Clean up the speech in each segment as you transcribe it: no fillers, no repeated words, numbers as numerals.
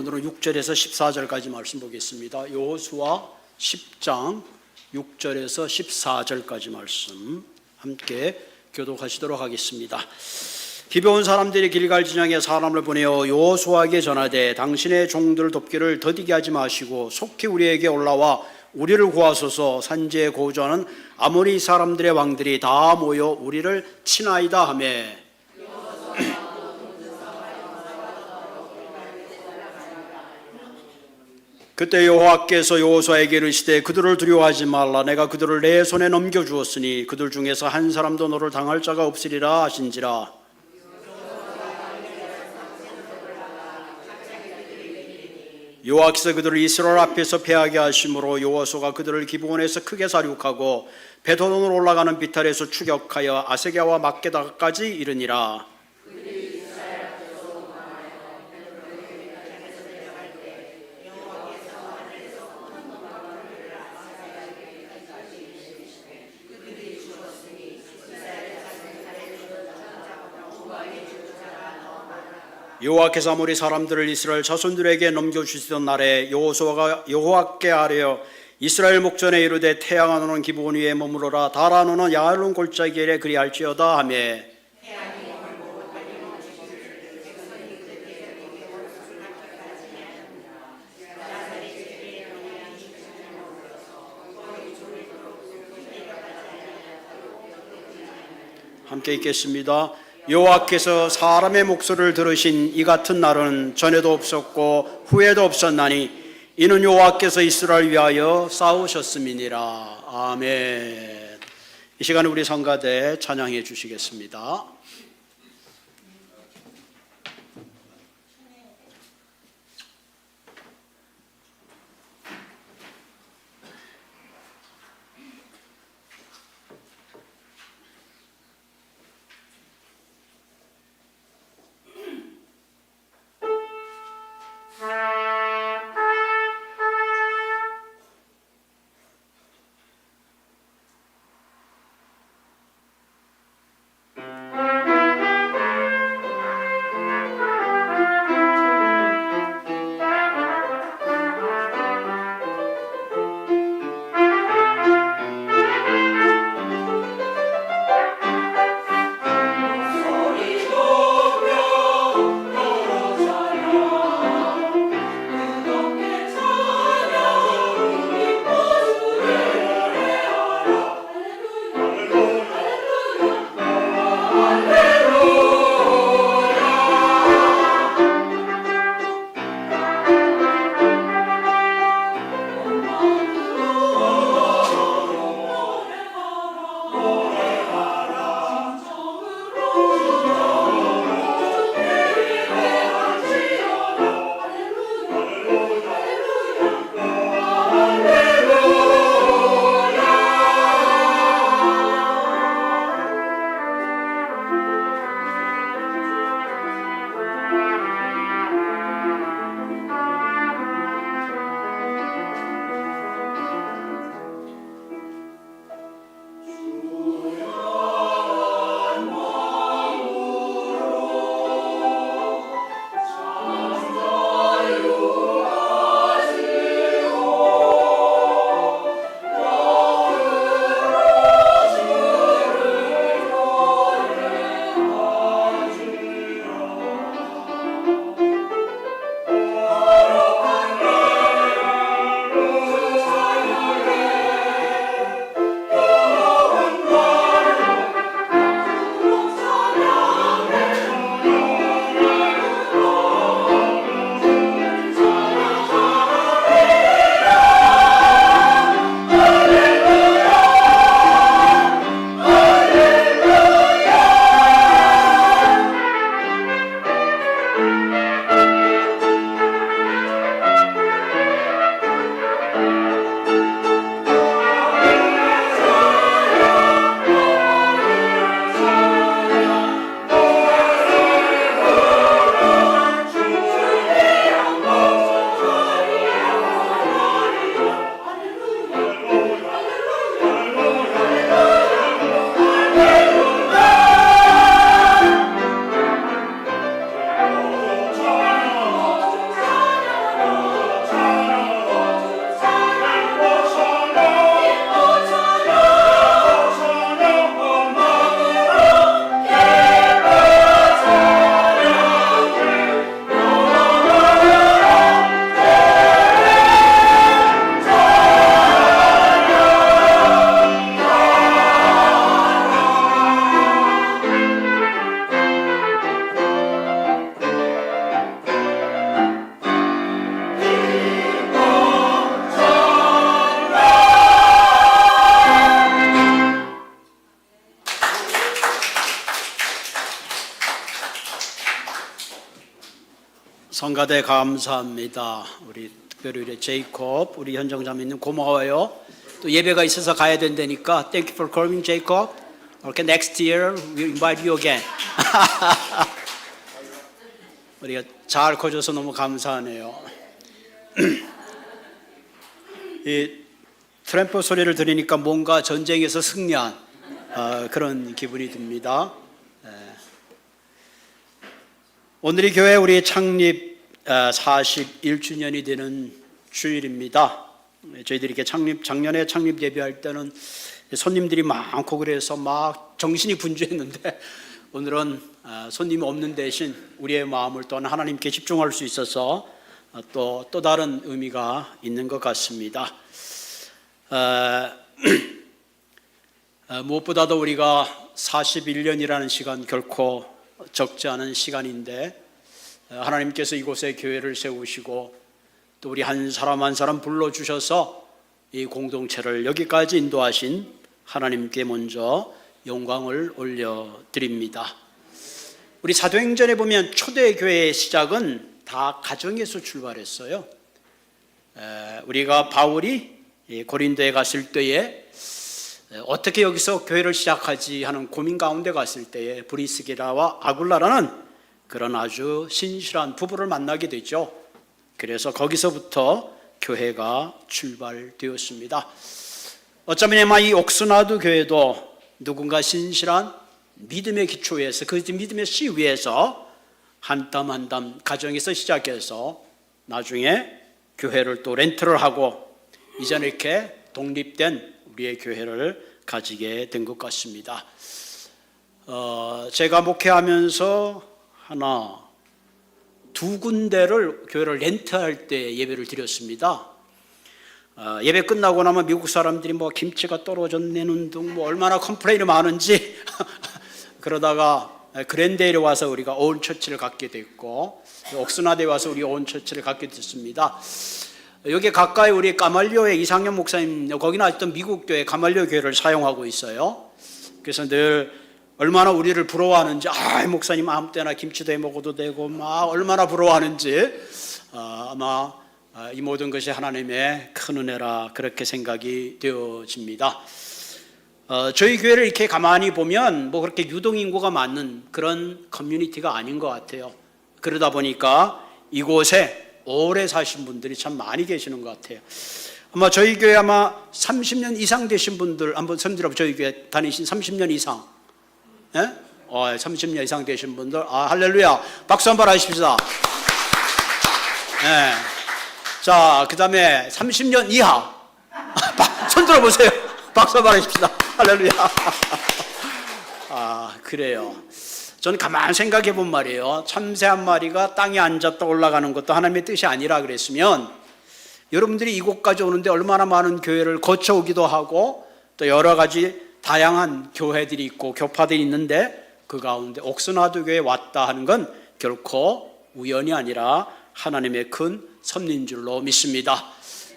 오늘은 6절에서 14절까지 말씀 보겠습니다. 여호수아 10장 6절에서 14절까지 말씀 함께 교독하시도록 하겠습니다. 기브온 사람들이 길갈 진영에 사람을 보내어 여호수아에게 전하되 당신의 종들을 돕기를 더디게 하지 마시고 속히 우리에게 올라와 우리를 구하소서. 산지에 거주하는 아모리 사람들의 왕들이 다 모여 우리를 치나이다 하매 그때 여호와께서 여호수아에게 이르시되 그들을 두려워하지 말라. 내가 그들을 내 손에 넘겨주었으니 그들 중에서 한 사람도 너를 당할 자가 없으리라 하신지라. 여호와께서 그들을 이스라엘 앞에서 패하게 하심으로 여호수아가 그들을 기브온에서 크게 사륙하고 베토론으로 올라가는 비탈에서 추격하여 아세랴와 막게다까지 이르니라. 여호와께서 아모리 사람들을 이스라엘 자손들에게 넘겨주시던 날에 여호수아가 여호와께 아뢰어 이스라엘 목전에 이르되 태양아 너는 기브온 위에 머무르라 달아 너는 야알론 골짜기에 그리할지어다 하며 함께 읽겠습니다. 여호와께서 사람의 목소리를 들으신 이 같은 날은 전에도 없었고 후에도 없었나니 이는 여호와께서 이스라엘을 위하여 싸우셨음이니라. 아멘. 이 시간에 우리 성가대 찬양해 주시겠습니다. 한가대 감사합니다. 우리 특별히 우리 제이콥, 우리 현정자매님 고마워요. 또 예배가 있어서 가야 된다니까 Thank you for coming, Jacob. Okay, next year we invite you again. 우리가 잘 커줘서 너무 감사하네요. 이 트램프 소리를 들으니까 뭔가 전쟁에서 승리한 그런 기분이 듭니다. 오늘이 교회 우리 창립 41주년이 되는 주일입니다. 저희들이 이렇게 작년에 창립 예배할 때는 손님들이 많고 그래서 막 정신이 분주했는데 오늘은 손님이 없는 대신 우리의 마음을 또한 하나님께 집중할 수 있어서 또 다른 의미가 있는 것 같습니다. 무엇보다도 우리가 41년이라는 시간 결코 적지 않은 시간인데 하나님께서 이곳에 교회를 세우시고 또 우리 한 사람 한 사람 불러주셔서 이 공동체를 여기까지 인도하신 하나님께 먼저 영광을 올려드립니다. 우리 사도행전에 보면 초대교회의 시작은 다 가정에서 출발했어요. 우리가 바울이 고린도에 갔을 때에 어떻게 여기서 교회를 시작하지 하는 고민 가운데 갔을 때에 브리스기라와 아굴라라는 그런 아주 신실한 부부를 만나게 되죠. 그래서 거기서부터 교회가 출발되었습니다. 어쩌면 아마 이 옥스나드 교회도 누군가 신실한 믿음의 기초에서 그 믿음의 씨 위에서 한 땀 한 땀 가정에서 시작해서 나중에 교회를 또 렌트를 하고 이제는 이렇게 독립된 우리의 교회를 가지게 된 것 같습니다. 제가 목회하면서 두 군데를 교회를 렌트할 때 예배를 드렸습니다. 예배 끝나고 나면 미국 사람들이 뭐 김치가 떨어졌네는 등 뭐 얼마나 컴플레인이 많은지 그러다가 그랜데일에 와서 우리가 온 처치를 갖게 됐고 옥스나드에 와서 우리 온 처치를 갖게 됐습니다. 여기 가까이 우리 가말리오의 이상현 목사님, 거기는 아직도 미국 교회 가말리오 교회를 사용하고 있어요. 그래서 늘 얼마나 우리를 부러워하는지, 목사님 아무 때나 김치도 해 먹어도 되고 막 얼마나 부러워하는지 아마 이 모든 것이 하나님의 큰 은혜라 그렇게 생각이 되어집니다. 저희 교회를 이렇게 가만히 보면 뭐 그렇게 유동인구가 많은 그런 커뮤니티가 아닌 것 같아요. 그러다 보니까 이곳에 오래 사신 분들이 참 많이 계시는 것 같아요. 아마 저희 교회 아마 30년 이상 되신 분들 한번 손 들어보세요. 저희 교회 다니신 30년 이상, 30년 이상 되신 분들, 할렐루야, 박수 한번 하십시다. 네. 자, 그 다음에 30년 이하, 손 들어보세요. 박수 한번 하십시다. 할렐루야. 그래요. 저는 가만히 생각해 본 말이에요. 참새 한 마리가 땅에 앉았다 올라가는 것도 하나님의 뜻이 아니라 그랬으면 여러분들이 이곳까지 오는데 얼마나 많은 교회를 거쳐오기도 하고 또 여러 가지 다양한 교회들이 있고 교파들이 있는데 그 가운데 옥스나드 교회에 왔다 하는 건 결코 우연이 아니라 하나님의 큰 섭리인 줄로 믿습니다.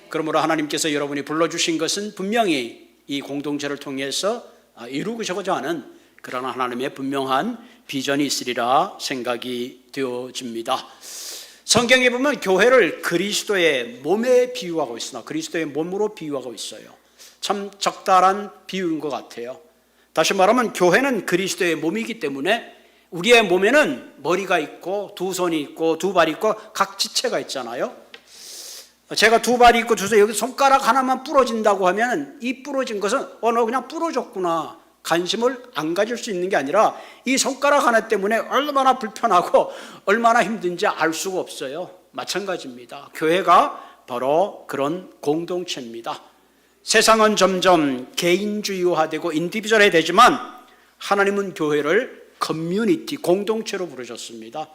그러므로 하나님께서 여러분이 불러주신 것은 분명히 이 공동체를 통해서 이루고자 하는 그러나 하나님의 분명한 비전이 있으리라 생각이 되어집니다. 성경에 보면 교회를 그리스도의 몸에 비유하고 있으나 그리스도의 몸으로 비유하고 있어요. 참 적절한 비유인 것 같아요. 다시 말하면 교회는 그리스도의 몸이기 때문에 우리의 몸에는 머리가 있고 두 손이 있고 두 발이 있고 각 지체가 있잖아요. 제가 두 발이 있고 두 손이 여기 손가락 하나만 부러진다고 하면 이 부러진 것은 너 그냥 부러졌구나 관심을 안 가질 수 있는 게 아니라 이 손가락 하나 때문에 얼마나 불편하고 얼마나 힘든지 알 수가 없어요. 마찬가지입니다. 교회가 바로 그런 공동체입니다. 세상은 점점 개인주의화되고 인디비주얼이 되지만 하나님은 교회를 커뮤니티, 공동체로 부르셨습니다.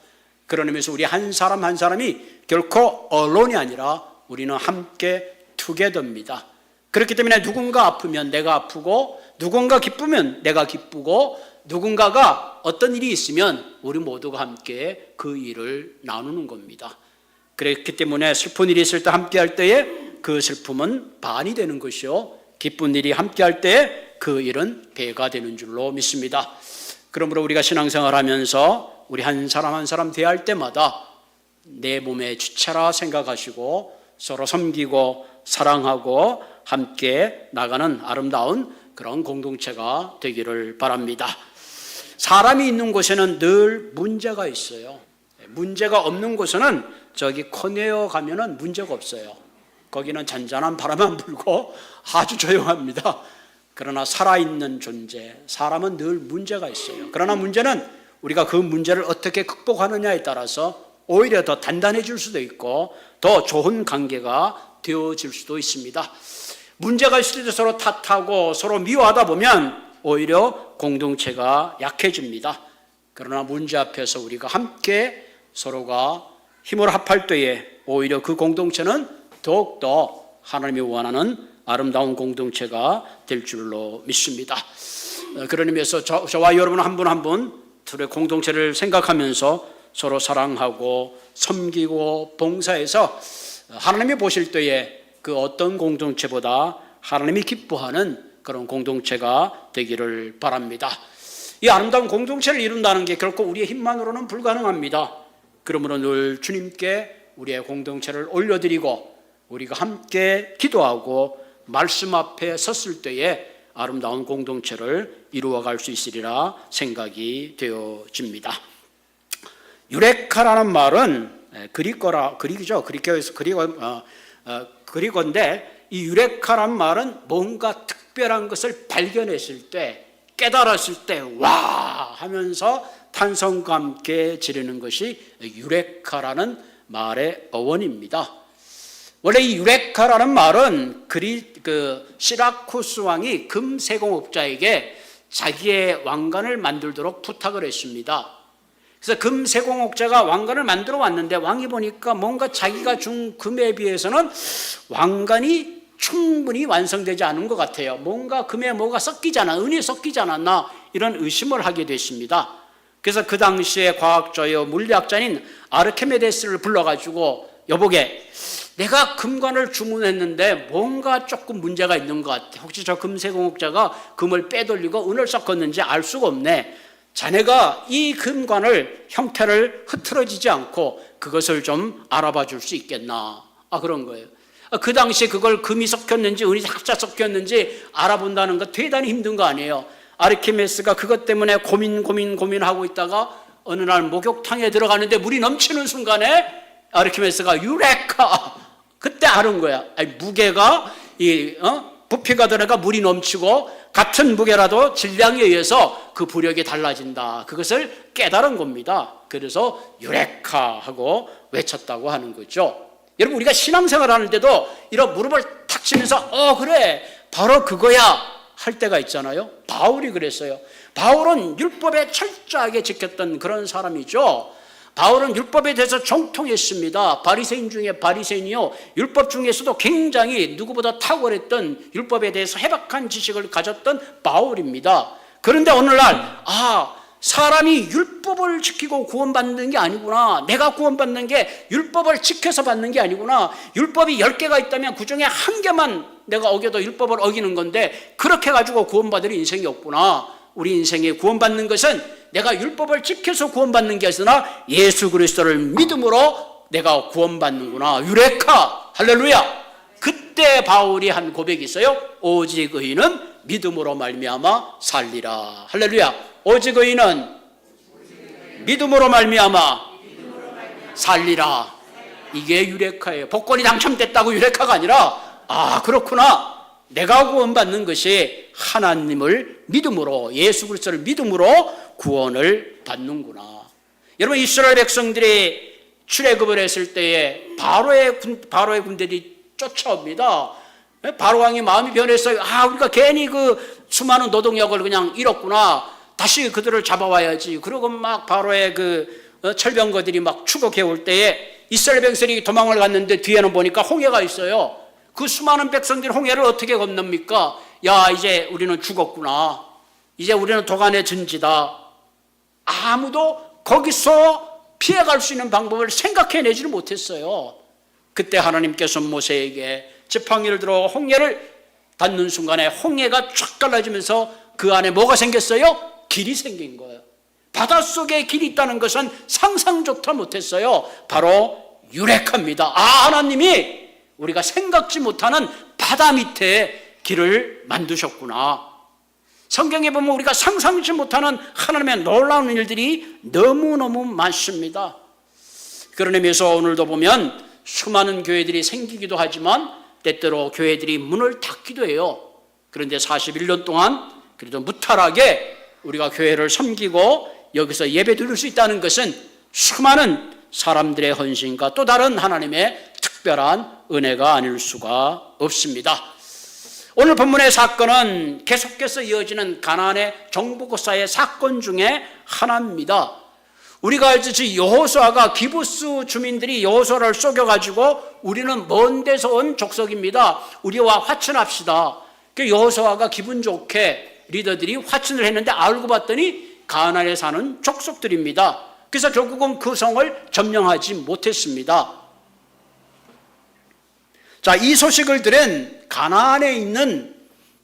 그런 의미에서 우리 한 사람 한 사람이 결코 언론이 아니라 우리는 함께 투게더입니다. 그렇기 때문에 누군가 아프면 내가 아프고 누군가 기쁘면 내가 기쁘고 누군가가 어떤 일이 있으면 우리 모두가 함께 그 일을 나누는 겁니다. 그렇기 때문에 슬픈 일이 있을 때 함께 할 때에 그 슬픔은 반이 되는 것이요 기쁜 일이 함께 할 때에 그 일은 배가 되는 줄로 믿습니다. 그러므로 우리가 신앙생활 하면서 우리 한 사람 한 사람 대할 때마다 내 몸의 주체라 생각하시고 서로 섬기고 사랑하고 함께 나가는 아름다운 그런 공동체가 되기를 바랍니다. 사람이 있는 곳에는 늘 문제가 있어요. 문제가 없는 곳에는 저기 코네어 가면은 문제가 없어요. 거기는 잔잔한 바람만 불고 아주 조용합니다. 그러나 살아있는 존재, 사람은 늘 문제가 있어요. 그러나 문제는 우리가 그 문제를 어떻게 극복하느냐에 따라서 오히려 더 단단해질 수도 있고 더 좋은 관계가 되어질 수도 있습니다. 문제가 있을 때 서로 탓하고 서로 미워하다 보면 오히려 공동체가 약해집니다. 그러나 문제 앞에서 우리가 함께 서로가 힘을 합할 때에 오히려 그 공동체는 더욱더 하나님이 원하는 아름다운 공동체가 될 줄로 믿습니다. 그런 의미에서 저와 여러분 한 분 한 분 둘의 공동체를 생각하면서 서로 사랑하고 섬기고 봉사해서 하나님이 보실 때에 그 어떤 공동체보다 하나님이 기뻐하는 그런 공동체가 되기를 바랍니다. 이 아름다운 공동체를 이룬다는 게 결코 우리의 힘만으로는 불가능합니다. 그러므로 늘 주님께 우리의 공동체를 올려드리고 우리가 함께 기도하고 말씀 앞에 섰을 때에 아름다운 공동체를 이루어갈 수 있으리라 생각이 되어집니다. 유레카라는 말은 그리고인데 이 유레카란 말은 뭔가 특별한 것을 발견했을 때, 깨달았을 때 와 하면서 탄성과 함께 지르는 것이 유레카라는 말의 어원입니다. 원래 이 유레카라는 말은 시라쿠스 왕이 금세공업자에게 자기의 왕관을 만들도록 부탁을 했습니다. 그래서 금세공업자가 왕관을 만들어 왔는데 왕이 보니까 뭔가 자기가 준 금에 비해서는 왕관이 충분히 완성되지 않은 것 같아요. 뭔가 금에 뭐가 섞이지 않아, 은이 섞이지 않았나 이런 의심을 하게 됐습니다. 그래서 그 당시에 과학자요 물리학자인 아르키메데스를 불러가지고 여보게, 내가 금관을 주문했는데 뭔가 조금 문제가 있는 것 같아. 혹시 저 금세공업자가 금을 빼돌리고 은을 섞었는지 알 수가 없네. 자네가 이 금관을 형태를 흐트러지지 않고 그것을 좀 알아봐 줄 수 있겠나? 그런 거예요. 그 당시에 그걸 금이 섞였는지 은이 살짝 섞였는지 알아본다는 거 대단히 힘든 거 아니에요. 아르키메데스가 그것 때문에 고민하고 있다가 어느 날 목욕탕에 들어가는데 물이 넘치는 순간에 아르키메데스가 유레카! 그때 아는 거야. 무게가 부피가 들어가 물이 넘치고 같은 무게라도 질량에 의해서 그 부력이 달라진다. 그것을 깨달은 겁니다. 그래서 유레카 하고 외쳤다고 하는 거죠. 여러분, 우리가 신앙생활 하는 때도 이런 무릎을 탁 치면서 그래 바로 그거야 할 때가 있잖아요. 바울이 그랬어요. 바울은 율법에 철저하게 지켰던 그런 사람이죠. 바울은 율법에 대해서 정통했습니다. 바리새인 중에 바리새인이요, 율법 중에서도 굉장히 누구보다 탁월했던, 율법에 대해서 해박한 지식을 가졌던 바울입니다. 그런데 오늘날 사람이 율법을 지키고 구원받는 게 아니구나, 내가 구원받는 게 율법을 지켜서 받는 게 아니구나, 율법이 10개가 있다면 그 중에 한 개만 내가 어겨도 율법을 어기는 건데 그렇게 가지고 구원받을 인생이 없구나. 우리 인생에 구원받는 것은 내가 율법을 지켜서 구원받는 게 아니라 예수 그리스도를 믿음으로 내가 구원받는구나. 유레카! 할렐루야! 그때 바울이 한 고백이 있어요. 오직 의인은 믿음으로 말미암아 살리라. 할렐루야! 오직 의인은 믿음으로 말미암아 살리라. 이게 유레카예요. 복권이 당첨됐다고 유레카가 아니라 그렇구나. 내가 구원받는 것이 하나님을 믿음으로, 예수 그리스도를 믿음으로 구원을 받는구나. 여러분, 이스라엘 백성들이 출애굽을 했을 때에 바로의 군대들이 쫓아옵니다. 바로 왕이 마음이 변했어요. 우리가 괜히 그 수많은 노동력을 그냥 잃었구나. 다시 그들을 잡아와야지. 그러고 막 바로의 철병거들이 막 추격해 올 때에 이스라엘 백성이 도망을 갔는데 뒤에는 보니까 홍해가 있어요. 그 수많은 백성들이 홍해를 어떻게 건넙니까? 이제 우리는 죽었구나. 이제 우리는 도간의 전지다. 아무도 거기서 피해갈 수 있는 방법을 생각해내지를 못했어요. 그때 하나님께서 모세에게 지팡이를 들어 홍해를 닿는 순간에 홍해가 쫙 갈라지면서 그 안에 뭐가 생겼어요? 길이 생긴 거예요. 바닷속에 길이 있다는 것은 상상조차 못했어요. 바로 유레카입니다. 하나님이 우리가 생각지 못하는 바다 밑에 길을 만드셨구나. 성경에 보면 우리가 상상치 못하는 하나님의 놀라운 일들이 너무너무 많습니다. 그런 의미에서 오늘도 보면 수많은 교회들이 생기기도 하지만 때때로 교회들이 문을 닫기도 해요. 그런데 41년 동안 그래도 무탈하게 우리가 교회를 섬기고 여기서 예배 드릴 수 있다는 것은 수많은 사람들의 헌신과 또 다른 하나님의 특별한 은혜가 아닐 수가 없습니다. 오늘 본문의 사건은 계속해서 이어지는 가나안의 정복사의 사건 중에 하나입니다. 우리가 알듯이 여호수아가 기부스 주민들이 여호수아를 속여가지고 우리는 먼 데서 온 족속입니다, 우리와 화친합시다. 여호수아가 기분 좋게 리더들이 화친을 했는데 알고 봤더니 가나안에 사는 족속들입니다. 그래서 결국은 그 성을 점령하지 못했습니다. 자, 이 소식을 들은 가나안에 있는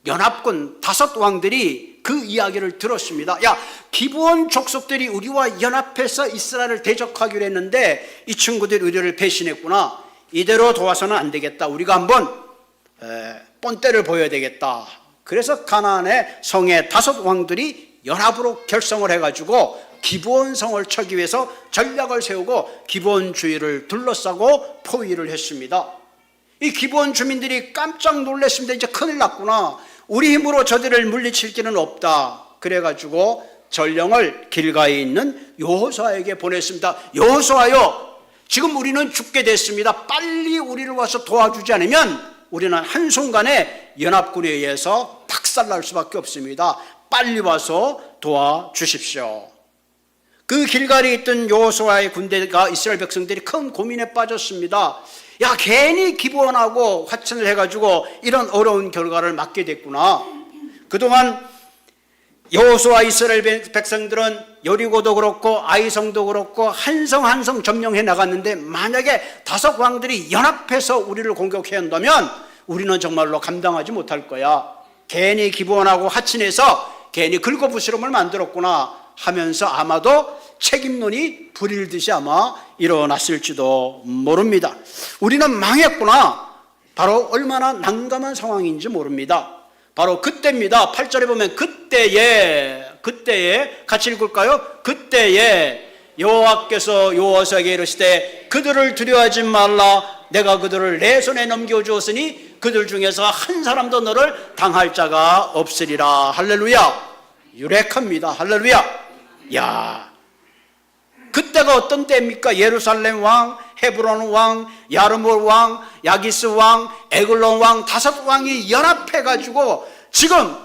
연합군 5 왕들이 그 이야기를 들었습니다. 야, 기브온 족속들이 우리와 연합해서 이스라엘을 대적하기로 했는데 이 친구들이 우리를 배신했구나. 이대로 도와서는 안 되겠다. 우리가 한번 본때를 보여야 되겠다. 그래서 가나안의 성의 5 왕들이 연합으로 결성을 해가지고 기브온 성을 쳐기 위해서 전략을 세우고 기브온 주위를 둘러싸고 포위를 했습니다. 이 기브온 주민들이 깜짝 놀랐습니다. 이제 큰일 났구나. 우리 힘으로 저들을 물리칠 길은 없다. 그래가지고 전령을 길가에 있는 여호수아에게 보냈습니다. 여호수아요, 지금 우리는 죽게 됐습니다. 빨리 우리를 와서 도와주지 않으면 우리는 한순간에 연합군에 의해서 박살날 수밖에 없습니다. 빨리 와서 도와주십시오. 그 길가에 있던 여호수아의 군대가 이스라엘 백성들이 큰 고민에 빠졌습니다. 야, 괜히 기부원하고 화친을 해가지고 이런 어려운 결과를 맞게 됐구나. 그동안 여호수아 이스라엘 백성들은 여리고도 그렇고 아이성도 그렇고 한 성 한 성 점령해 나갔는데 만약에 5 왕들이 연합해서 우리를 공격해 한다면 우리는 정말로 감당하지 못할 거야. 괜히 기부원하고 화친해서 괜히 긁어부스럼을 만들었구나 하면서 아마도 책임론이 불일듯이 아마 일어났을지도 모릅니다. 우리는 망했구나. 바로 얼마나 난감한 상황인지 모릅니다. 바로 그때입니다. 8절에 보면 그때에 같이 읽을까요? 그때에 여호와께서 여호수아에게 이르시되 그들을 두려워하지 말라. 내가 그들을 내 손에 넘겨주었으니 그들 중에서 한 사람도 너를 당할 자가 없으리라. 할렐루야. 유레카입니다. 할렐루야. 야, 그때가 어떤 때입니까? 예루살렘 왕, 헤브론 왕, 야르몰 왕, 야기스 왕, 에글론 왕 5 왕이 연합해가지고 지금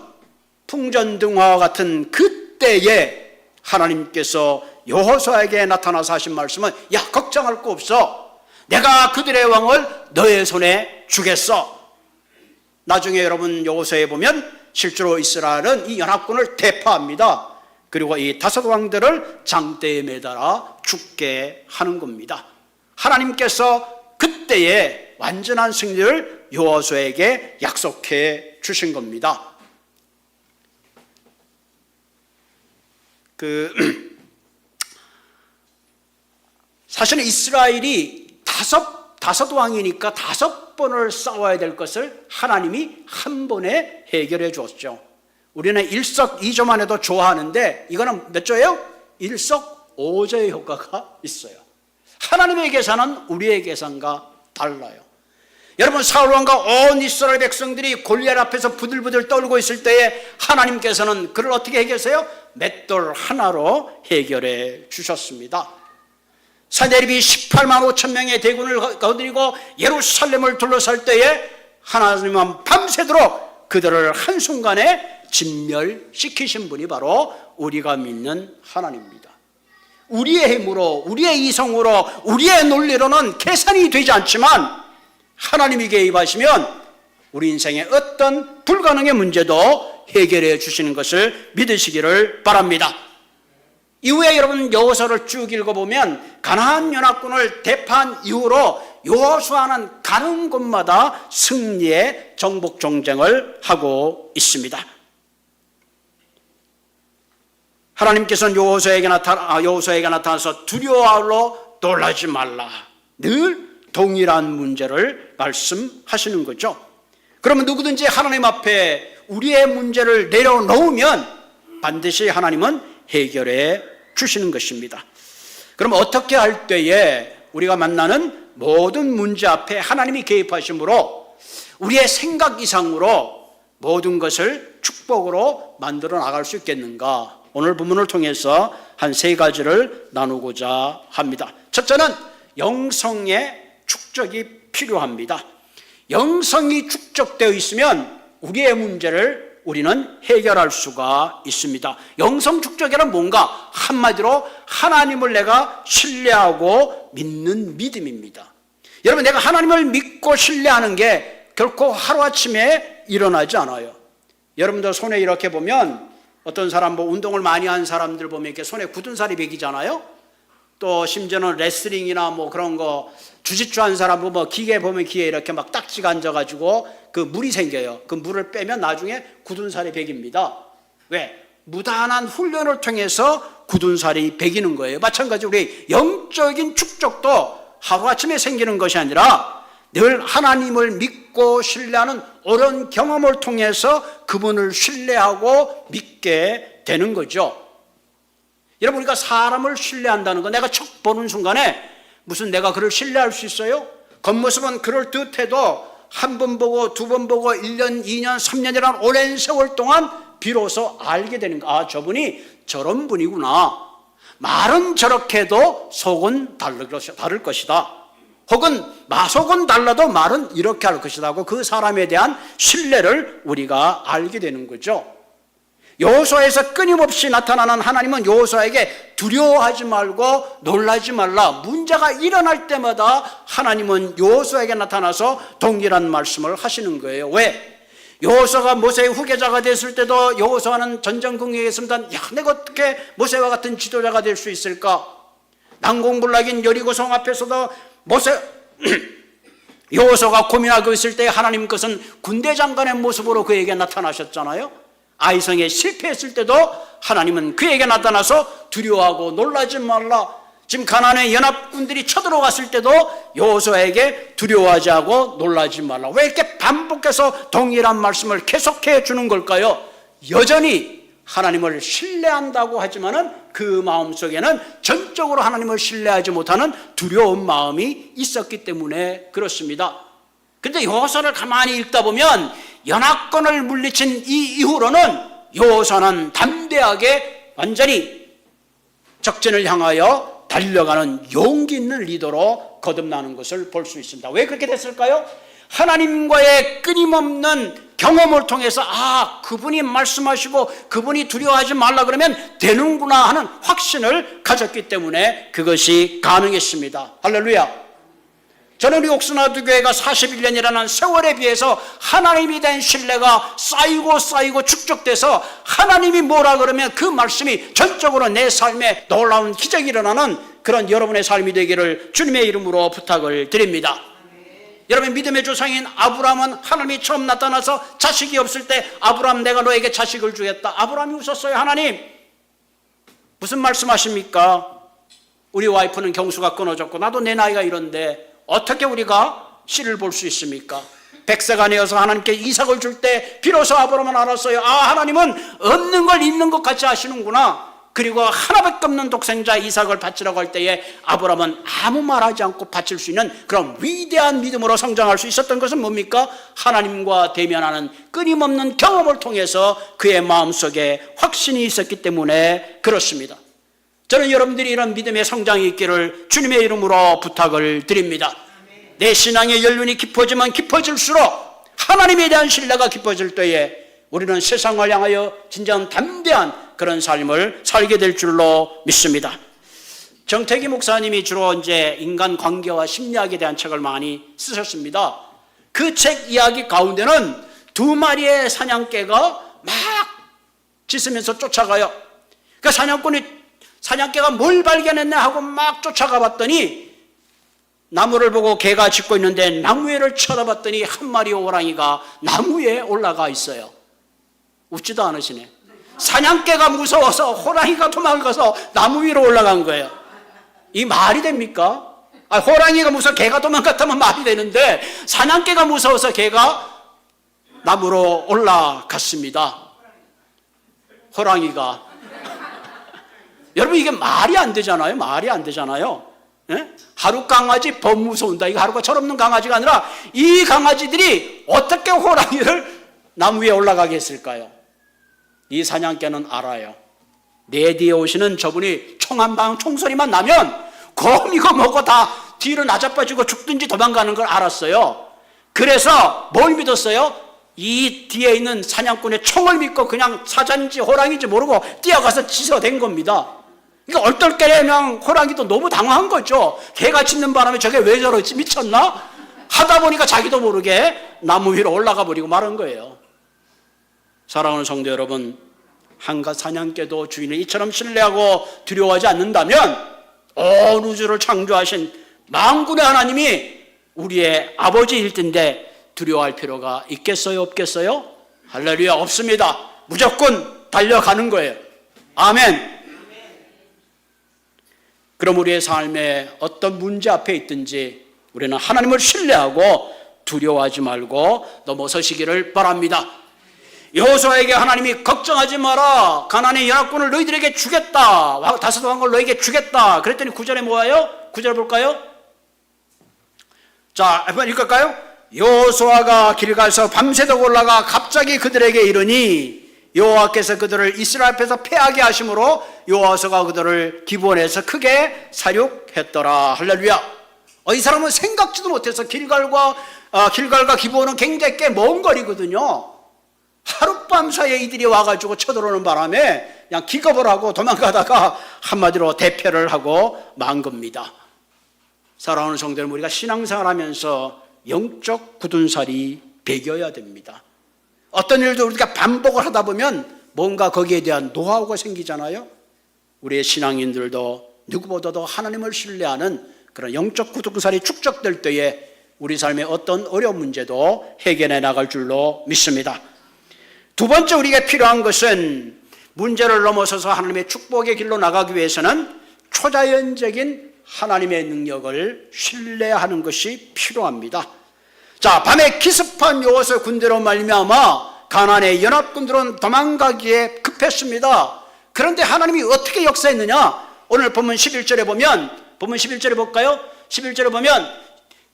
풍전등화와 같은 그때에 하나님께서 여호수아에게 나타나서 하신 말씀은 야, 걱정할 거 없어. 내가 그들의 왕을 너의 손에 주겠어. 나중에 여러분 여호수아에 보면 실제로 이스라엘은 이 연합군을 대파합니다. 그리고 이 5 왕들을 장대에 매달아 죽게 하는 겁니다. 하나님께서 그때에 완전한 승리를 여호수아에게 약속해 주신 겁니다. 사실은 이스라엘이 5 왕이니까 5번을 싸워야 될 것을 하나님이 한 번에 해결해 주었죠. 우리는 일석이조만 해도 좋아하는데 이거는 몇 조예요? 일석오조의 효과가 있어요. 하나님의 계산은 우리의 계산과 달라요. 여러분, 사울왕과 온 이스라엘 백성들이 골리앗 앞에서 부들부들 떨고 있을 때에 하나님께서는 그를 어떻게 해결하세요? 맷돌 하나로 해결해 주셨습니다. 사내립이 18만 5천 명의 대군을 거느리고 예루살렘을 둘러쌀 때에 하나님은 밤새도록 그들을 한순간에 진멸시키신 분이 바로 우리가 믿는 하나님입니다. 우리의 힘으로, 우리의 이성으로, 우리의 논리로는 계산이 되지 않지만 하나님이 개입하시면 우리 인생의 어떤 불가능의 문제도 해결해 주시는 것을 믿으시기를 바랍니다. 이후에 여러분 여호수아를 쭉 읽어보면 가나안 연합군을 대파한 이후로 여호수아는 가는 곳마다 승리의 정복 정쟁을 하고 있습니다. 하나님께서는 여호수아에게 나타나서 두려워하고 놀라지 말라. 늘 동일한 문제를 말씀하시는 거죠. 그러면 누구든지 하나님 앞에 우리의 문제를 내려놓으면 반드시 하나님은 해결해 주시는 것입니다. 그럼 어떻게 할 때에 우리가 만나는 모든 문제 앞에 하나님이 개입하심으로 우리의 생각 이상으로 모든 것을 축복으로 만들어 나갈 수 있겠는가? 오늘 본문을 통해서 한 세 가지를 나누고자 합니다. 첫째는 영성의 축적이 필요합니다. 영성이 축적되어 있으면 우리의 문제를 우리는 해결할 수가 있습니다. 영성 축적이란 뭔가? 한마디로 하나님을 내가 신뢰하고 믿는 믿음입니다. 여러분, 내가 하나님을 믿고 신뢰하는 게 결코 하루아침에 일어나지 않아요. 여러분들 손에 이렇게 보면 어떤 사람, 운동을 많이 한 사람들 보면 이렇게 손에 굳은 살이 배기잖아요. 또 심지어는 레슬링이나 그런 거, 주짓수 한 사람 기계 보면 기계에 이렇게 막 딱지가 앉아가지고 그 물이 생겨요. 그 물을 빼면 나중에 굳은 살이 배깁니다. 왜? 무단한 훈련을 통해서 굳은 살이 배기는 거예요. 마찬가지로 우리 영적인 축적도 하루아침에 생기는 것이 아니라 늘 하나님을 믿고 신뢰하는 옳은 경험을 통해서 그분을 신뢰하고 믿게 되는 거죠. 여러분, 우리가 사람을 신뢰한다는 거, 내가 척 보는 순간에 무슨 내가 그를 신뢰할 수 있어요? 겉모습은 그럴듯해도 한 번 보고 두 번 보고 1년, 2년, 3년이라는 오랜 세월 동안 비로소 알게 되는 거. 아, 저분이 저런 분이구나. 말은 저렇게 해도 속은 다를 것이다. 혹은 속은 달라도 말은 이렇게 할 것이다 하고 그 사람에 대한 신뢰를 우리가 알게 되는 거죠. 여호수아에서 끊임없이 나타나는 하나님은 여호수아에게 두려워하지 말고 놀라지 말라. 문제가 일어날 때마다 하나님은 여호수아에게 나타나서 동일한 말씀을 하시는 거예요. 왜? 여호수아가 모세의 후계자가 됐을 때도 여호수아는 전전긍긍에 있습니다. 내가 어떻게 모세와 같은 지도자가 될 수 있을까? 난공불락인 여리고성 앞에서도 여호수아가 고민하고 있을 때 하나님 것은 군대 장관의 모습으로 그에게 나타나셨잖아요. 아이성에 실패했을 때도 하나님은 그에게 나타나서 두려워하고 놀라지 말라. 지금 가나안의 연합군들이 쳐들어갔을 때도 여호수아에게 두려워하지 않고 놀라지 말라. 왜 이렇게 반복해서 동일한 말씀을 계속해 주는 걸까요? 여전히 하나님을 신뢰한다고 하지만은 그 마음속에는 전적으로 하나님을 신뢰하지 못하는 두려운 마음이 있었기 때문에 그렇습니다. 그런데 여호수아를 가만히 읽다 보면 연합군을 물리친 이 이후로는 여호수아는 담대하게 완전히 적진을 향하여 달려가는 용기 있는 리더로 거듭나는 것을 볼 수 있습니다. 왜 그렇게 됐을까요? 하나님과의 끊임없는 경험을 통해서 그분이 말씀하시고 그분이 두려워하지 말라 그러면 되는구나 하는 확신을 가졌기 때문에 그것이 가능했습니다. 할렐루야. 저는 우리 옥수나두교회가 41년이라는 세월에 비해서 하나님에 대한 신뢰가 쌓이고 축적돼서 하나님이 뭐라 그러면 그 말씀이 전적으로 내 삶에 놀라운 기적이 일어나는 그런 여러분의 삶이 되기를 주님의 이름으로 부탁을 드립니다. 여러분, 믿음의 조상인 아브라함은 하나님이 처음 나타나서 자식이 없을 때 아브라함, 내가 너에게 자식을 주겠다. 아브라함이 웃었어요. 하나님 무슨 말씀하십니까? 우리 와이프는 경수가 끊어졌고 나도 내 나이가 이런데 어떻게 우리가 씨를 볼 수 있습니까? 100세가 되어서 하나님께 이삭을 줄 때 비로소 아브라함은 알았어요. 하나님은 없는 걸 있는 것 같이 하시는구나. 그리고 하나밖에 없는 독생자 이삭을 바치라고 할 때에 아브라함은 아무 말하지 않고 바칠 수 있는 그런 위대한 믿음으로 성장할 수 있었던 것은 뭡니까? 하나님과 대면하는 끊임없는 경험을 통해서 그의 마음속에 확신이 있었기 때문에 그렇습니다. 저는 여러분들이 이런 믿음의 성장이 있기를 주님의 이름으로 부탁을 드립니다. 내 신앙의 연륜이 깊어지면 깊어질수록 하나님에 대한 신뢰가 깊어질 때에 우리는 세상을 향하여 진정 담대한 그런 삶을 살게 될 줄로 믿습니다. 정태기 목사님이 주로 이제 인간 관계와 심리학에 대한 책을 많이 쓰셨습니다. 그 책 이야기 가운데는 2마리의 사냥개가 막 짖으면서 쫓아가요. 그 사냥개가 뭘 발견했나 하고 막 쫓아가 봤더니 나무를 보고 개가 짖고 있는데 나무 위를 쳐다봤더니 한 마리의 호랑이가 나무 위에 올라가 있어요. 웃지도 않으시네. 사냥개가 무서워서 호랑이가 도망가서 나무 위로 올라간 거예요. 이 말이 됩니까? 호랑이가 무서워 개가 도망갔다면 말이 되는데 사냥개가 무서워서 개가 나무로 올라갔습니다. 호랑이가. 여러분 이게 말이 안 되잖아요. 말이 안 되잖아요. 예? 하루 강아지 범 무서운다. 이거 하루가 철없는 강아지가 아니라 이 강아지들이 어떻게 호랑이를 나무 위에 올라가게 했을까요? 이 사냥개는 알아요. 내 뒤에 오시는 저분이 총 한 방 총소리만 나면 거미고 뭐고 다 뒤로 나자빠지고 죽든지 도망가는 걸 알았어요. 그래서 뭘 믿었어요? 이 뒤에 있는 사냥꾼의 총을 믿고 그냥 사자인지 호랑이인지 모르고 뛰어가서 지서댄 겁니다. 그러니까 얼떨결에 그냥 호랑이도 너무 당황한 거죠. 개가 짖는 바람에 저게 왜 저러지 미쳤나? 하다 보니까 자기도 모르게 나무 위로 올라가 버리고 말은 거예요. 사랑하는 성도 여러분, 한갓 사냥개도 주인을 이처럼 신뢰하고 두려워하지 않는다면 온 우주를 창조하신 만군의 하나님이 우리의 아버지일 텐데 두려워할 필요가 있겠어요? 없겠어요? 할렐루야, 없습니다. 무조건 달려가는 거예요. 아멘. 그럼 우리의 삶에 어떤 문제 앞에 있든지 우리는 하나님을 신뢰하고 두려워하지 말고 넘어서시기를 바랍니다. 여호수아에게 하나님이 걱정하지 마라, 가나안의 연합군을 너희들에게 주겠다, 다섯 왕국을 너희에게 주겠다 그랬더니 9절에 뭐예요? 9절 볼까요? 자, 한번 읽을까요? 여호수아가 길갈에서 밤새도록 올라가 갑자기 그들에게 이르니 여호와께서 그들을 이스라엘 앞에서 패하게 하심으로 여호수아가 그들을 기브온에서 크게 사륙했더라. 할렐루야. 이 사람은 생각지도 못해서 길갈과 기브온은 굉장히 꽤 먼 거리거든요. 하룻밤 사이에 이들이 와가지고 쳐들어오는 바람에 그냥 기겁을 하고 도망가다가 한마디로 대패를 하고 만 겁니다. 사랑하는 성도 여러분, 우리가 신앙생활하면서 영적 굳은살이 배겨야 됩니다. 어떤 일도 우리가 반복을 하다 보면 뭔가 거기에 대한 노하우가 생기잖아요. 우리의 신앙인들도 누구보다도 하나님을 신뢰하는 그런 영적 굳은살이 축적될 때에 우리 삶의 어떤 어려운 문제도 해결해 나갈 줄로 믿습니다. 두 번째 우리에게 필요한 것은 문제를 넘어서서 하나님의 축복의 길로 나가기 위해서는 초자연적인 하나님의 능력을 신뢰하는 것이 필요합니다. 자, 밤에 기습한 여호수아 군대로 말미암아 가나안의 연합군들은 도망가기에 급했습니다. 그런데 하나님이 어떻게 역사했느냐? 오늘 본문 11절에 보면, 본문 11절에 볼까요? 11절에 보면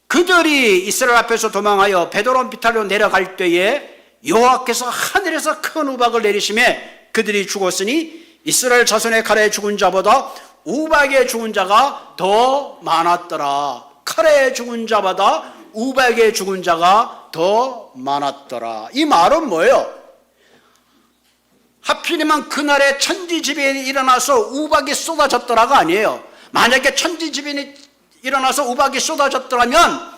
그들이 이스라엘 앞에서 도망하여 베드론 비탈로 내려갈 때에 여호와께서 하늘에서 큰 우박을 내리심에 그들이 죽었으니 이스라엘 자손의 칼에 죽은 자보다 우박에 죽은 자가 더 많았더라. 칼에 죽은 자보다 우박에 죽은 자가 더 많았더라. 이 말은 뭐예요? 하필이면 그날에 천지지변이 일어나서 우박이 쏟아졌더라가 아니에요. 만약에 천지지변이 일어나서 우박이 쏟아졌더라면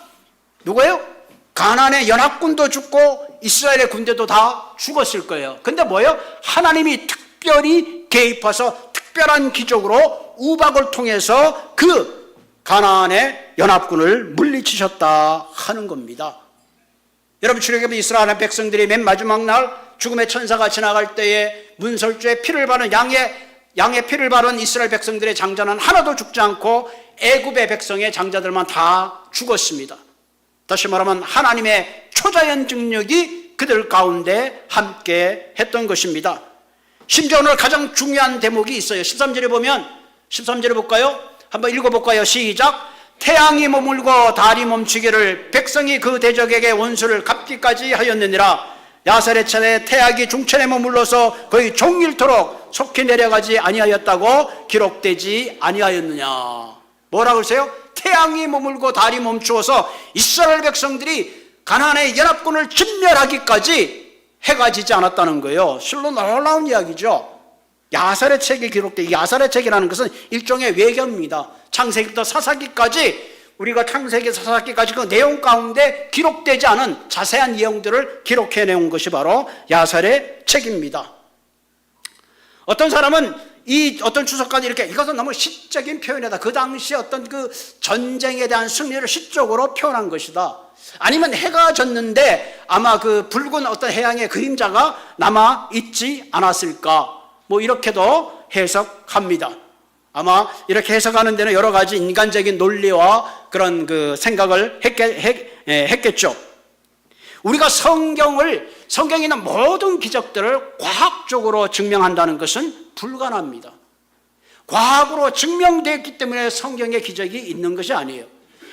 누구예요? 가나안의 연합군도 죽고 이스라엘의 군대도 다 죽었을 거예요. 근데 뭐예요? 하나님이 특별히 개입해서 특별한 기적으로 우박을 통해서 그 가나안의 연합군을 물리치셨다 하는 겁니다. 여러분, 출애굽의 이스라엘 백성들이 맨 마지막 날 죽음의 천사가 지나갈 때에 문설주에 피를 바른 양의 피를 바른 이스라엘 백성들의 장자는 하나도 죽지 않고 애굽의 백성의 장자들만 다 죽었습니다. 다시 말하면 하나님의 초자연 능력이 그들 가운데 함께 했던 것입니다. 심지어 오늘 가장 중요한 대목이 있어요. 13절에 보면, 13절에 볼까요? 한번 읽어볼까요? 시작. 태양이 머물고 달이 멈추기를 백성이 그 대적에게 원수를 갚기까지 하였느니라. 야살의 차례 태양이 중천에 머물러서 거의 종일토록 속히 내려가지 아니하였다고 기록되지 아니하였느냐. 뭐라고 그러세요? 태양이 머물고 달이 멈추어서 이스라엘 백성들이 가나안의 연합군을 진멸하기까지 해가 지지 않았다는 거예요. 실로 놀라운 이야기죠. 야살의 책에 기록된, 야살의 책이라는 것은 일종의 외경입니다. 창세기부터 사사기까지, 우리가 창세기 사사기까지 그 내용 가운데 기록되지 않은 자세한 내용들을 기록해내온 것이 바로 야살의 책입니다. 어떤 사람은 어떤 추석까지 이렇게, 이것은 너무 시적인 표현이다. 그 당시 어떤 그 전쟁에 대한 승리를 시적으로 표현한 것이다. 아니면 해가 졌는데 아마 그 붉은 어떤 해양의 그림자가 남아 있지 않았을까. 뭐 이렇게도 해석합니다. 아마 이렇게 해석하는 데는 여러 가지 인간적인 논리와 그런 그 생각을 했겠죠. 우리가 성경에 있는 모든 기적들을 과학적으로 증명한다는 것은 불가능합니다. 과학으로 증명되었기 때문에 성경의 기적이 있는 것이 아니에요.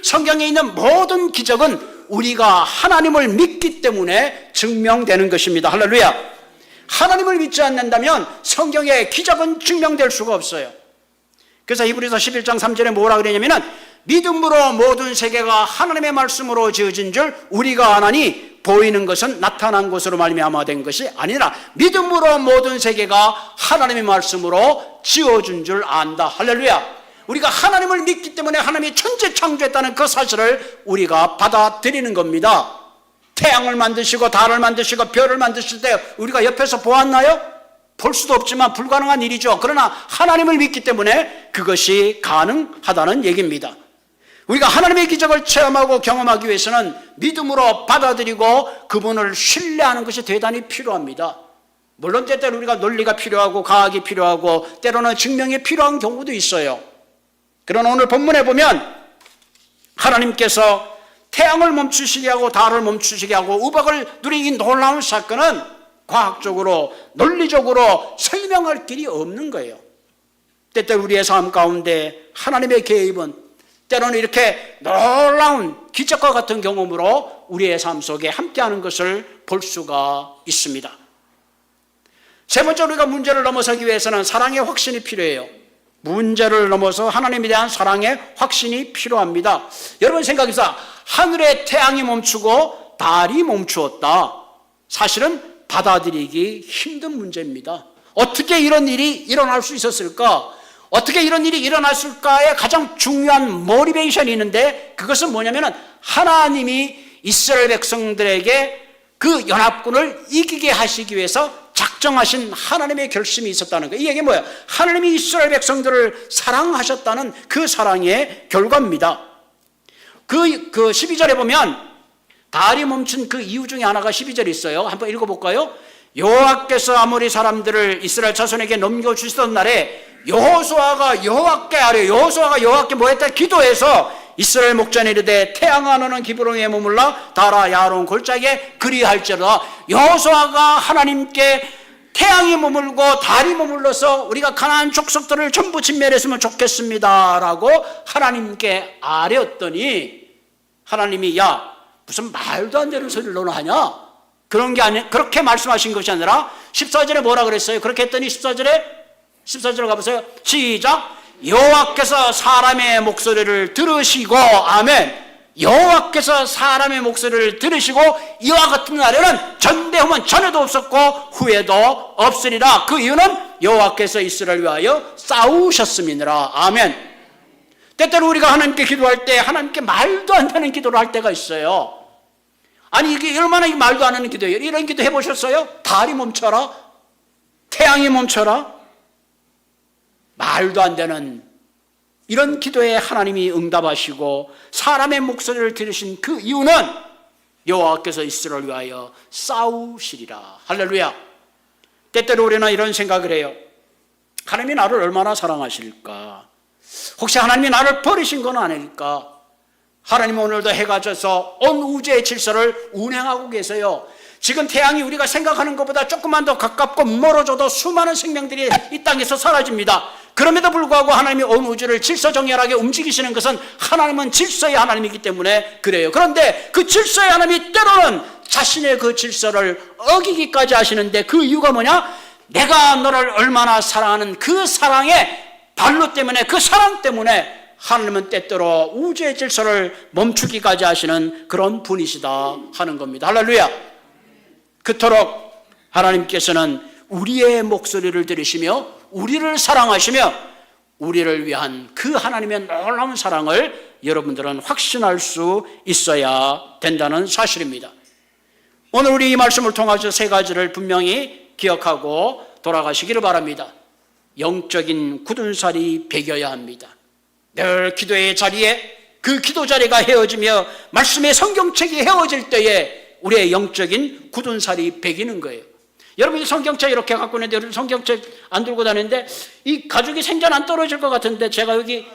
성경에 있는 모든 기적은 우리가 하나님을 믿기 때문에 증명되는 것입니다. 할렐루야. 하나님을 믿지 않는다면 성경의 기적은 증명될 수가 없어요. 그래서 히브리서 11장 3절에 뭐라 그러냐면은 믿음으로 모든 세계가 하나님의 말씀으로 지어진 줄 우리가 아나니 보이는 것은 나타난 것으로 말미암아 된 것이 아니라 믿음으로 모든 세계가 하나님의 말씀으로 지어준 줄 안다. 할렐루야. 우리가 하나님을 믿기 때문에 하나님이 천지 창조했다는 그 사실을 우리가 받아들이는 겁니다. 태양을 만드시고 달을 만드시고 별을 만드실 때 우리가 옆에서 보았나요? 볼 수도 없지만 불가능한 일이죠. 그러나 하나님을 믿기 때문에 그것이 가능하다는 얘기입니다. 우리가 하나님의 기적을 체험하고 경험하기 위해서는 믿음으로 받아들이고 그분을 신뢰하는 것이 대단히 필요합니다. 물론 때때로 우리가 논리가 필요하고 과학이 필요하고 때로는 증명이 필요한 경우도 있어요. 그러나 오늘 본문에 보면 하나님께서 태양을 멈추시게 하고 달을 멈추시게 하고 우박을 누린 이 놀라운 사건은 과학적으로 논리적으로 설명할 길이 없는 거예요. 때때로 우리의 삶 가운데 하나님의 개입은 때로는 이렇게 놀라운 기적과 같은 경험으로 우리의 삶 속에 함께하는 것을 볼 수가 있습니다. 세 번째, 우리가 문제를 넘어서기 위해서는 사랑의 확신이 필요해요. 문제를 넘어서 하나님에 대한 사랑의 확신이 필요합니다. 여러분 생각해서 하늘의 태양이 멈추고 달이 멈추었다. 사실은 받아들이기 힘든 문제입니다. 어떻게 이런 일이 일어날 수 있었을까? 어떻게 이런 일이 일어났을까에 가장 중요한 모티베이션이 있는데 그것은 뭐냐면 하나님이 이스라엘 백성들에게 그 연합군을 이기게 하시기 위해서 작정하신 하나님의 결심이 있었다는 거예요. 이 얘기는 뭐예요? 하나님이 이스라엘 백성들을 사랑하셨다는 그 사랑의 결과입니다. 그 12절에 보면 달이 멈춘 그 이유 중에 하나가 12절에 있어요. 한번 읽어볼까요? 여호와께서 아모리 사람들을 이스라엘 자손에게 넘겨주시던 날에 여호수아가 여호와께 뭐 했다? 기도해서 이스라엘 목전에 이르되 태양아 너는 기브론에 머물라 달아 야론 골짜기에 그리할지어다. 여호수아가 하나님께 태양이 머물고 달이 머물러서 우리가 가나안 족속들을 전부 진멸했으면 좋겠습니다라고 하나님께 아뢰었더니 하나님이 야 무슨 말도 안 되는 소리를 너는 하냐? 그런 게 아니 그렇게 말씀하신 것이 아니라 14절에 뭐라 그랬어요? 그렇게 했더니 14절 가보세요. 시작. 여호와께서 사람의 목소리를 들으시고 아멘. 여호와께서 사람의 목소리를 들으시고 이와 같은 날에는 전대후면 전에도 없었고 후에도 없으리라. 그 이유는 여호와께서 이스라엘을 위하여 싸우셨음이니라. 아멘. 때때로 우리가 하나님께 기도할 때 하나님께 말도 안 되는 기도를 할 때가 있어요. 아니 이게 얼마나 말도 안 하는 기도예요. 이런 기도 해보셨어요? 달이 멈춰라, 태양이 멈춰라. 말도 안 되는 이런 기도에 하나님이 응답하시고 사람의 목소리를 들으신 그 이유는 여호와께서 이스라엘을 위하여 싸우시리라. 할렐루야. 때때로 우리는 이런 생각을 해요. 하나님이 나를 얼마나 사랑하실까? 혹시 하나님이 나를 버리신 건 아닐까? 하나님은 오늘도 해가 져서 온 우주의 질서를 운행하고 계세요. 지금 태양이 우리가 생각하는 것보다 조금만 더 가깝고 멀어져도 수많은 생명들이 이 땅에서 사라집니다. 그럼에도 불구하고 하나님이 온 우주를 질서정연하게 움직이시는 것은 하나님은 질서의 하나님이기 때문에 그래요. 그런데 그 질서의 하나님이 때로는 자신의 그 질서를 어기기까지 하시는데 그 이유가 뭐냐? 내가 너를 얼마나 사랑하는 그 사랑의 발로 때문에 그 사랑 때문에 하나님은 때때로 우주의 질서를 멈추기까지 하시는 그런 분이시다 하는 겁니다. 할렐루야. 그토록 하나님께서는 우리의 목소리를 들으시며 우리를 사랑하시며 우리를 위한 그 하나님의 놀라운 사랑을 여러분들은 확신할 수 있어야 된다는 사실입니다. 오늘 우리 이 말씀을 통해서 세 가지를 분명히 기억하고 돌아가시기를 바랍니다. 영적인 굳은살이 배겨야 합니다. 늘 기도의 자리에 그 기도 자리가 헤어지며 말씀의 성경책이 헤어질 때에 우리의 영적인 굳은살이 배기는 거예요. 여러분이 성경책 이렇게 갖고 있는데 여러분 성경책 안 들고 다니는데 이 가죽이 생전 안 떨어질 것 같은데 제가 여기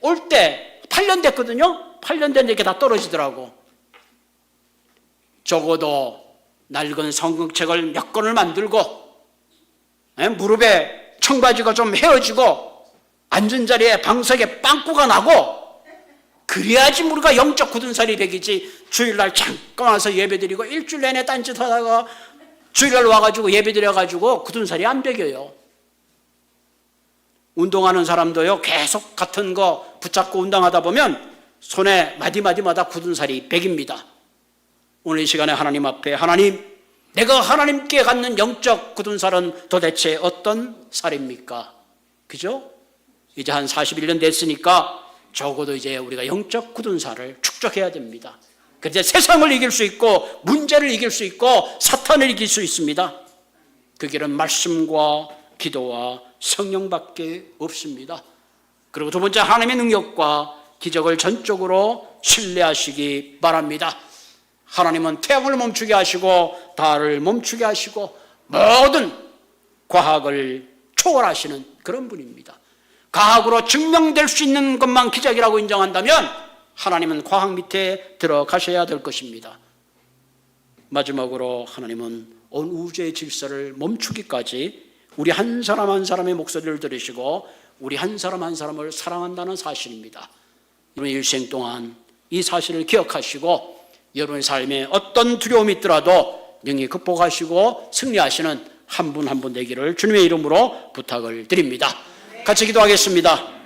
올 때 8년 됐거든요. 8년 됐는데 이렇게 다 떨어지더라고. 적어도 낡은 성경책을 몇 권을 만들고 무릎에 청바지가 좀 헤어지고 앉은 자리에 방석에 빵꾸가 나고 그래야지 우리가 영적 굳은 살이 배기지. 주일날 잠깐 와서 예배드리고 일주일 내내 딴짓하다가 주일날 와가지고 예배드려가지고 굳은 살이 안 배겨요. 운동하는 사람도요 계속 같은 거 붙잡고 운동하다 보면 손에 마디마디마다 굳은 살이 배깁니다. 오늘 이 시간에 하나님 앞에 하나님, 내가 하나님께 갖는 영적 굳은 살은 도대체 어떤 살입니까? 그죠? 이제 한 41년 됐으니까 적어도 이제 우리가 영적 굳은 살을 축적해야 됩니다. 그래서 세상을 이길 수 있고 문제를 이길 수 있고 사탄을 이길 수 있습니다. 그 길은 말씀과 기도와 성령밖에 없습니다. 그리고 두 번째, 하나님의 능력과 기적을 전적으로 신뢰하시기 바랍니다. 하나님은 태양을 멈추게 하시고 달을 멈추게 하시고 모든 과학을 초월하시는 그런 분입니다. 과학으로 증명될 수 있는 것만 기적이라고 인정한다면 하나님은 과학 밑에 들어가셔야 될 것입니다. 마지막으로 하나님은 온 우주의 질서를 멈추기까지 우리 한 사람 한 사람의 목소리를 들으시고 우리 한 사람 한 사람을 사랑한다는 사실입니다. 여러분 일생 동안 이 사실을 기억하시고 여러분의 삶에 어떤 두려움이 있더라도 능히 극복하시고 승리하시는 한 분 한 분 되기를 주님의 이름으로 부탁을 드립니다. 같이 기도하겠습니다.